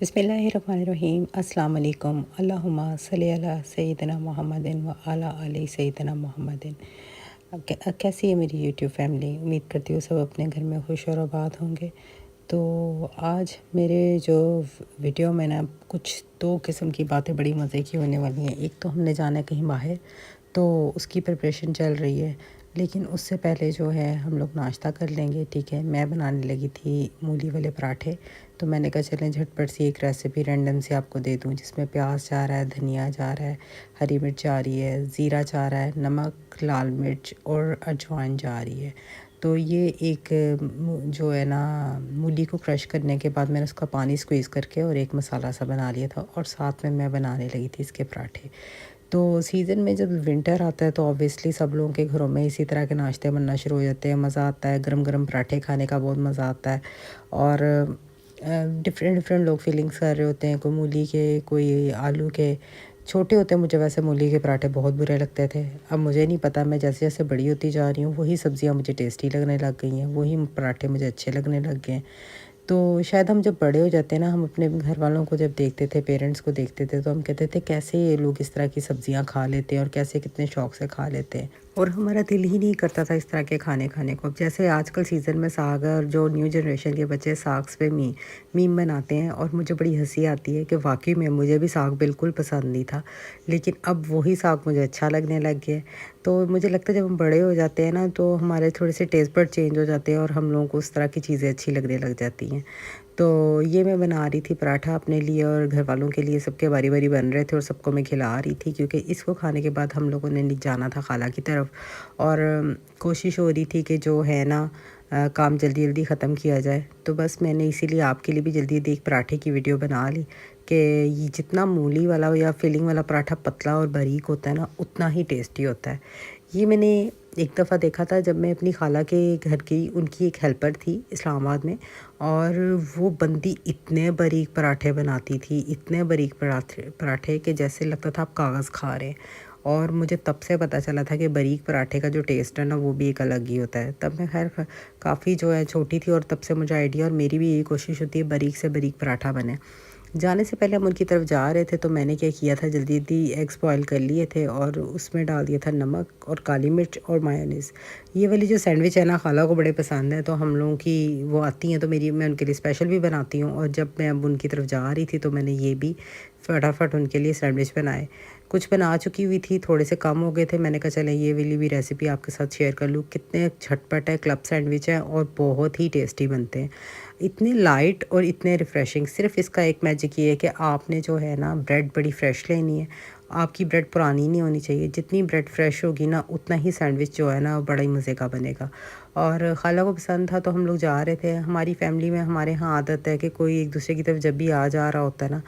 बिस्मिल्लाहिर्रहमानिर्रहीम अस्सलाम वालेकुम अल्लाहुम्मा सल्ली अला सय्यिदना मुहम्मदिन व अला आलि सय्यिदना मुहम्मदिन। कैसी है मेरी यूट्यूब फैमिली। उम्मीद करती हूँ सब अपने घर में खुश और आबाद होंगे। तो आज मेरे जो वीडियो में ना कुछ दो किस्म की बातें बड़ी मज़े की होने वाली हैं। एक तो हमने जाना है कहीं बाहर, तो उसकी प्रिपरेशन चल रही है, लेकिन उससे पहले जो है हम लोग नाश्ता कर लेंगे। ठीक है, मैं बनाने लगी थी मूली वाले पराठे, तो मैंने कहा चलें झटपट सी एक रेसिपी रैंडम से आपको दे दूं, जिसमें प्याज जा रहा है, धनिया जा रहा है, हरी मिर्च जा रही है, ज़ीरा जा रहा है, नमक, लाल मिर्च और अजवाइन जा रही है। तो ये एक जो है ना, मूली को क्रश करने के बाद मैंने उसका पानी स्क्वीज़ करके और एक मसाला सा बना लिया था, और साथ में मैं बनाने लगी थी इसके पराठे। तो सीज़न में जब विंटर आता है तो ऑब्वियसली सब लोगों के घरों में इसी तरह के नाश्ते बनना शुरू हो जाते हैं। मज़ा आता है, गरम गरम पराठे खाने का बहुत मज़ा आता है। और डिफरेंट डिफरेंट लोग फीलिंग्स कर रहे होते हैं, कोई मूली के, कोई आलू के। छोटे होते हैं मुझे वैसे मूली के पराठे बहुत बुरे लगते थे। अब मुझे नहीं पता, मैं जैसे जैसे बड़ी होती जा रही हूँ वही सब्ज़ियाँ मुझे टेस्टी लगने लग गई हैं, वही पराठे मुझे अच्छे लगने लग गए हैं। तो शायद हम जब बड़े हो जाते हैं ना, हम अपने घर वालों को जब देखते थे, पेरेंट्स को देखते थे, तो हम कहते थे कैसे ये लोग इस तरह की सब्जियां खा लेते हैं और कैसे कितने शौक से खा लेते हैं। और हमारा दिल ही नहीं करता था इस तरह के खाने खाने को। अब जैसे आजकल सीज़न में साग है, और जो न्यू जनरेशन के बच्चे साग पे मीम बनाते हैं, और मुझे बड़ी हंसी आती है कि वाकई में मुझे भी साग बिल्कुल पसंद नहीं था, लेकिन अब वही साग मुझे अच्छा लगने लग गया। तो मुझे लगता है जब हम बड़े हो जाते हैं ना, तो हमारे थोड़े से टेस्ट बड चेंज हो जाते हैं और हम लोगों को उस तरह की चीज़ें अच्छी लगने लग जाती हैं। तो ये मैं बना रही थी पराठा अपने लिए और घर वालों के लिए, सबके बारी बारी बन रहे थे और सबको मैं खिला रही थी, क्योंकि इसको खाने के बाद हम लोगों ने जाना था खाला की तरफ। और कोशिश हो रही थी कि जो है ना, काम जल्दी जल्दी ख़त्म किया जाए। तो बस मैंने इसीलिए आपके लिए भी जल्दी जल्दी एक पराठे की वीडियो बना ली कि ये जितना मूली वाला या फिलिंग वाला पराठा पतला और बारीक होता है ना, उतना ही टेस्टी होता है। ये मैंने एक दफ़ा देखा था जब मैं अपनी खाला के घर गई, उनकी एक हेल्पर थी इस्लामाबाद में, और वो बंदी इतने बारीक पराठे बनाती थी, इतने बारीक पराठे पराठे कि जैसे लगता था आप कागज़ खा रहे हैं। और मुझे तब से पता चला था कि बारीक पराठे का जो टेस्ट है ना, वो भी एक अलग ही होता है। तब मैं खैर काफ़ी जो है छोटी थी, और तब से मुझे आइडिया, और मेरी भी यही कोशिश होती है बारीक से बारीक पराठा बने। जाने से पहले हम उनकी तरफ जा रहे थे, तो मैंने क्या किया था, जल्दी जल्दी एग्स बॉयल कर लिए थे और उसमें डाल दिया था नमक और काली मिर्च और मायोनीज़। ये वाली जो सैंडविच है ना, खाला को बड़े पसंद है, तो हम लोगों की वो आती हैं, तो मैं उनके लिए स्पेशल भी बनाती हूँ। और जब मैं अब उनकी तरफ जा रही थी, तो मैंने ये भी फटाफट उनके लिए सैंडविच बनाए। कुछ बना चुकी हुई थी, थोड़े से कम हो गए थे, मैंने कहा चले ये वाली भी रेसिपी आपके साथ शेयर कर लूँ। कितने झटपट है, क्लब सैंडविच है और बहुत ही टेस्टी बनते हैं, इतने लाइट और इतने रिफ़्रेशिंग। सिर्फ इसका एक मैजिक ये है कि आपने जो है ना, ब्रेड बड़ी फ़्रेश लेनी है। आपकी ब्रेड पुरानी नहीं होनी चाहिए। जितनी ब्रेड फ्रेश होगी ना, उतना ही सैंडविच जो है ना, बड़ा ही मज़े का बनेगा। और खाला को पसंद था, तो हम लोग जा रहे थे। हमारी फैमिली में, हमारे यहाँ आदत है कि कोई एक दूसरे की तरफ जब भी आ जा रहा होता है ना,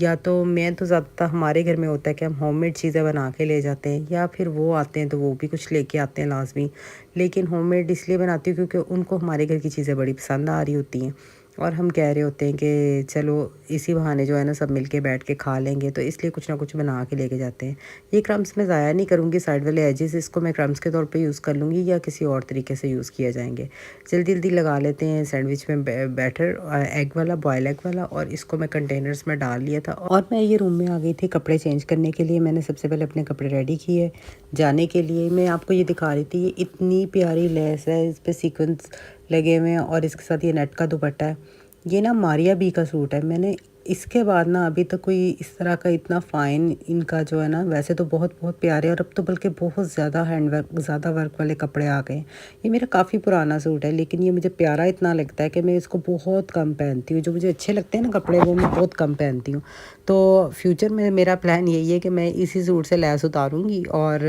या तो मैं तो ज़्यादातर हमारे घर में होता है कि हम होममेड चीज़ें बना के ले जाते हैं, या फिर वो आते हैं तो वो भी कुछ लेके आते हैं लाजमी। लेकिन होममेड इसलिए बनाती हूँ क्योंकि उनको हमारे घर की चीज़ें बड़ी पसंद आ रही होती हैं, और हम कह रहे होते हैं कि चलो इसी बहाने जो है ना, सब मिलके बैठ के खा लेंगे, तो इसलिए कुछ ना कुछ बना के लेके जाते हैं। ये क्रम्स मैं ज़ाया नहीं करूँगी, साइड वाले एजेस, इसको मैं क्रम्स के तौर पे यूज़ कर लूँगी, या किसी और तरीके से यूज़ किया जाएंगे। जल्दी जल्दी लगा लेते हैं सैंडविच में बैटर, एग वाला, बॉयल एग वाला, और इसको मैं कंटेनर्स में डाल लिया था। और मैं ये रूम में आ गई थी कपड़े चेंज करने के लिए। मैंने सबसे पहले अपने कपड़े रेडी किए जाने के लिए। मैं आपको ये दिखा रही थी, ये इतनी प्यारी लेस है, इस पर सीक्वेंस लगे हुए हैं, और इसके साथ ये नेट का दुपट्टा है। ये ना मारिया बी का सूट है। मैंने इसके बाद ना अभी तक कोई इस तरह का इतना फ़ाइन, इनका जो है ना, वैसे तो बहुत बहुत प्यारे, और अब तो बल्कि बहुत ज़्यादा हैंड वर्क, ज़्यादा वर्क वाले कपड़े आ गए हैं। ये मेरा काफ़ी पुराना सूट है, लेकिन ये मुझे प्यारा इतना लगता है कि मैं इसको बहुत कम पहनती हूँ। जो मुझे अच्छे लगते हैं ना कपड़े, वो मैं बहुत कम पहनती हूँ। तो फ्यूचर में मेरा प्लान यही है कि मैं इसी सूट से लैस उतारूँगी, और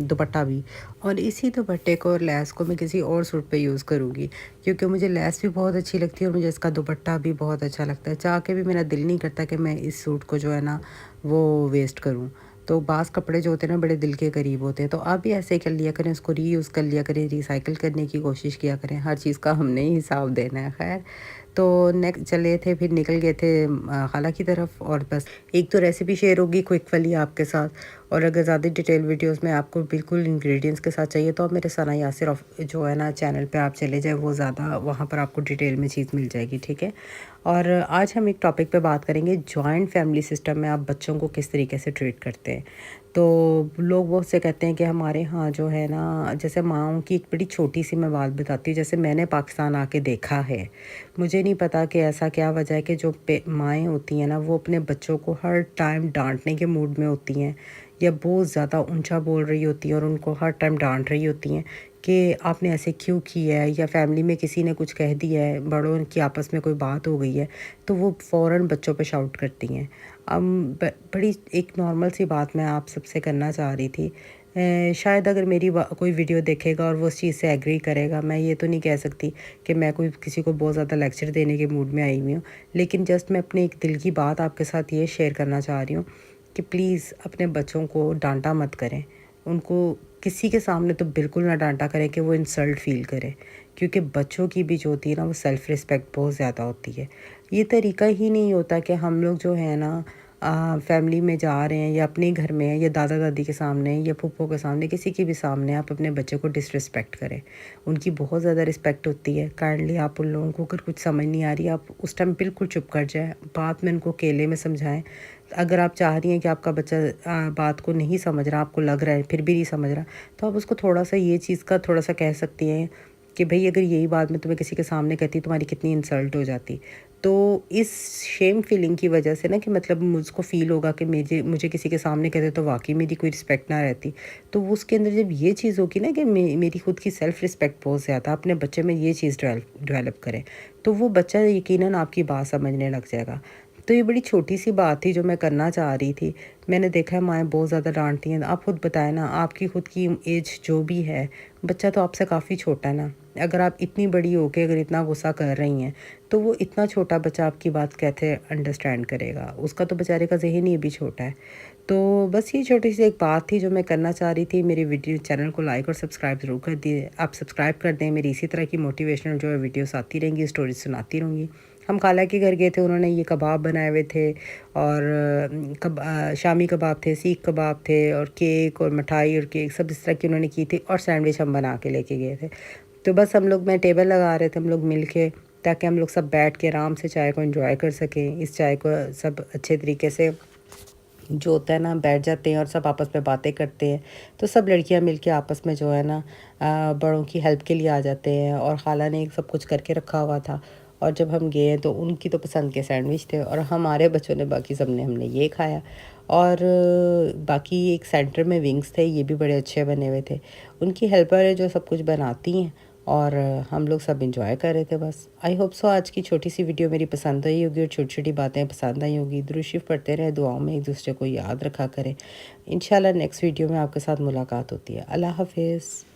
दुपट्टा भी, और इसी दुपट्टे को और लैस को मैं किसी और सूट पे यूज़ करूँगी, क्योंकि मुझे लैस भी बहुत अच्छी लगती है और मुझे इसका दुपट्टा भी बहुत अच्छा लगता है। चाह के भी मेरा दिल नहीं करता कि मैं इस सूट को जो है ना, वो वेस्ट करूँ। तो बाज़ कपड़े जो होते हैं ना, बड़े दिल के करीब होते हैं, तो आप भी ऐसे ही कर लिया करें, उसको रीयूज़ कर लिया करें, रिसाइकिल करने की कोशिश किया करें। हर चीज़ का हमने ही हिसाब देना है। खैर, तो नेक्स्ट चले थे, फिर निकल गए थे खाला की तरफ, और बस एक तो रेसिपी शेयर होगी क्विक वाली आपके साथ, और अगर ज़्यादा डिटेल वीडियोस में आपको बिल्कुल इंग्रेडिएंट्स के साथ चाहिए तो आप मेरे सना यासिर जो है ना चैनल पे आप चले जाए, वो ज़्यादा वहाँ पर आपको डिटेल में चीज़ मिल जाएगी, ठीक है। और आज हम एक टॉपिक पे बात करेंगे, जॉइंट फैमिली सिस्टम में आप बच्चों को किस तरीके से ट्रीट करते हैं। तो लोग वो से कहते हैं कि हमारे यहाँ जो है ना, जैसे माँओं की एक बड़ी छोटी सी मैं बात बताती हूँ। जैसे मैंने पाकिस्तान आके देखा है, मुझे नहीं पता कि ऐसा क्या वजह है कि जो माएँ होती हैं ना, वो अपने बच्चों को हर टाइम डांटने के मूड में होती हैं, या बहुत ज़्यादा ऊंचा बोल रही होती हैं और उनको हर टाइम डांट रही होती हैं कि आपने ऐसे क्यों किया है, या फैमिली में किसी ने कुछ कह दिया है, बड़ों की आपस में कोई बात हो गई है तो वो फ़ौरन बच्चों पे शाउट करती हैं। बड़ी एक नॉर्मल सी बात मैं आप सबसे करना चाह रही थी। शायद अगर मेरी कोई वीडियो देखेगा और वो उस चीज़ से एग्री करेगा, मैं ये तो नहीं कह सकती कि मैं कोई किसी को बहुत ज़्यादा लेक्चर देने के मूड में आई हुई हूँ, लेकिन जस्ट मैं अपने एक दिल की बात आपके साथ ये शेयर करना चाह रही हूँ कि प्लीज़ अपने बच्चों को डांटा मत करें। उनको किसी के सामने तो बिल्कुल ना डांटा करें कि वो इंसल्ट फील करें, क्योंकि बच्चों की भी जो होती है ना, वो सेल्फ़ रिस्पेक्ट बहुत ज़्यादा होती है। ये तरीका ही नहीं होता कि हम लोग जो है ना फैमिली में जा रहे हैं या अपने घर में हैं या दादा दादी के सामने या फूफो के सामने, किसी के भी सामने आप अपने बच्चे को डिसरिस्पेक्ट करें। उनकी बहुत ज़्यादा रिस्पेक्ट होती है। काइंडली आप उन लोगों को अगर कुछ समझ नहीं आ रही, आप उस टाइम बिल्कुल चुप कर जाएं, बाद में उनको अकेले में समझाएं। अगर आप चाह रही हैं कि आपका बच्चा बात को नहीं समझ रहा, आपको लग रहा है फिर भी नहीं समझ रहा, तो आप उसको थोड़ा सा ये चीज़ का थोड़ा सा कह सकती हैं कि भाई अगर यही बात मैं तुम्हें किसी के सामने कहती, तुम्हारी कितनी इंसल्ट हो जाती। तो इस शेम फीलिंग की वजह से ना, कि मतलब मुझको फ़ील होगा कि मुझे किसी के सामने कहते तो वाकई मेरी कोई रिस्पेक्ट ना रहती। तो वो उसके अंदर जब ये चीज़ होगी ना कि मेरी खुद की सेल्फ़ रिस्पेक्ट बहुत ज़्यादा, अपने बच्चे में ये चीज़ डेवलप करें, तो वो बच्चा यकीनन आपकी बात समझने लग जाएगा। तो ये बड़ी छोटी सी बात थी जो मैं करना चाह रही थी। मैंने देखा है माएँ बहुत ज़्यादा डाँटती हैं। आप खुद बताएँ ना, आपकी खुद की एज जो भी है, बच्चा तो आपसे काफ़ी छोटा है ना। अगर आप इतनी बड़ी हो के अगर इतना गुस्सा कर रही हैं, तो वो इतना छोटा बच्चा आपकी बात कैसे अंडरस्टैंड करेगा? उसका तो बेचारे का ज़हन ही अभी छोटा है। तो बस ये छोटी सी एक बात थी जो मैं करना चाह रही थी। मेरे वीडियो चैनल को लाइक और सब्सक्राइब ज़रूर कर दिए। आप सब्सक्राइब कर दें, मेरी इसी तरह की मोटिवेशनल जो है वीडियोस आती रहेंगी, स्टोरीज सुनाती रहूँगी। हम खाला के घर गए थे, उन्होंने ये कबाब बनाए हुए थे, और शामी कबाब थे, सीख कबाब थे, और केक और मिठाई और केक सब इस तरह की उन्होंने की थी, और सैंडविच हम बना के लेके गए थे। तो बस हम लोग, मैं टेबल लगा रहे थे हम लोग मिल के, ताकि हम लोग सब बैठ के आराम से चाय को एंजॉय कर सकें। इस चाय को सब अच्छे तरीके से जो होता है ना, बैठ जाते हैं और सब आपस में बातें करते हैं। तो सब लड़कियां मिलके आपस में जो है ना बड़ों की हेल्प के लिए आ जाते हैं, और खाला ने सब कुछ करके रखा हुआ था। और जब हम गए तो उनकी तो पसंद के सैंडविच थे, और हमारे बच्चों ने बाकी हमने ये खाया। और बाकी एक सेंटर में विंग्स थे, ये भी बड़े अच्छे बने हुए थे। उनकी हेल्पर है जो सब कुछ बनाती हैं, और हम लोग सब इंजॉय कर रहे थे बस। आई होप सो आज की छोटी सी वीडियो मेरी पसंद आई होगी और छोटी छोटी बातें पसंद आई होगी। दुरूद शरीफ पढ़ते रहे, दुआओं में एक दूसरे को याद रखा करें। इंशाल्लाह नेक्स्ट वीडियो में आपके साथ मुलाकात होती है। अल्लाह हाफिज़।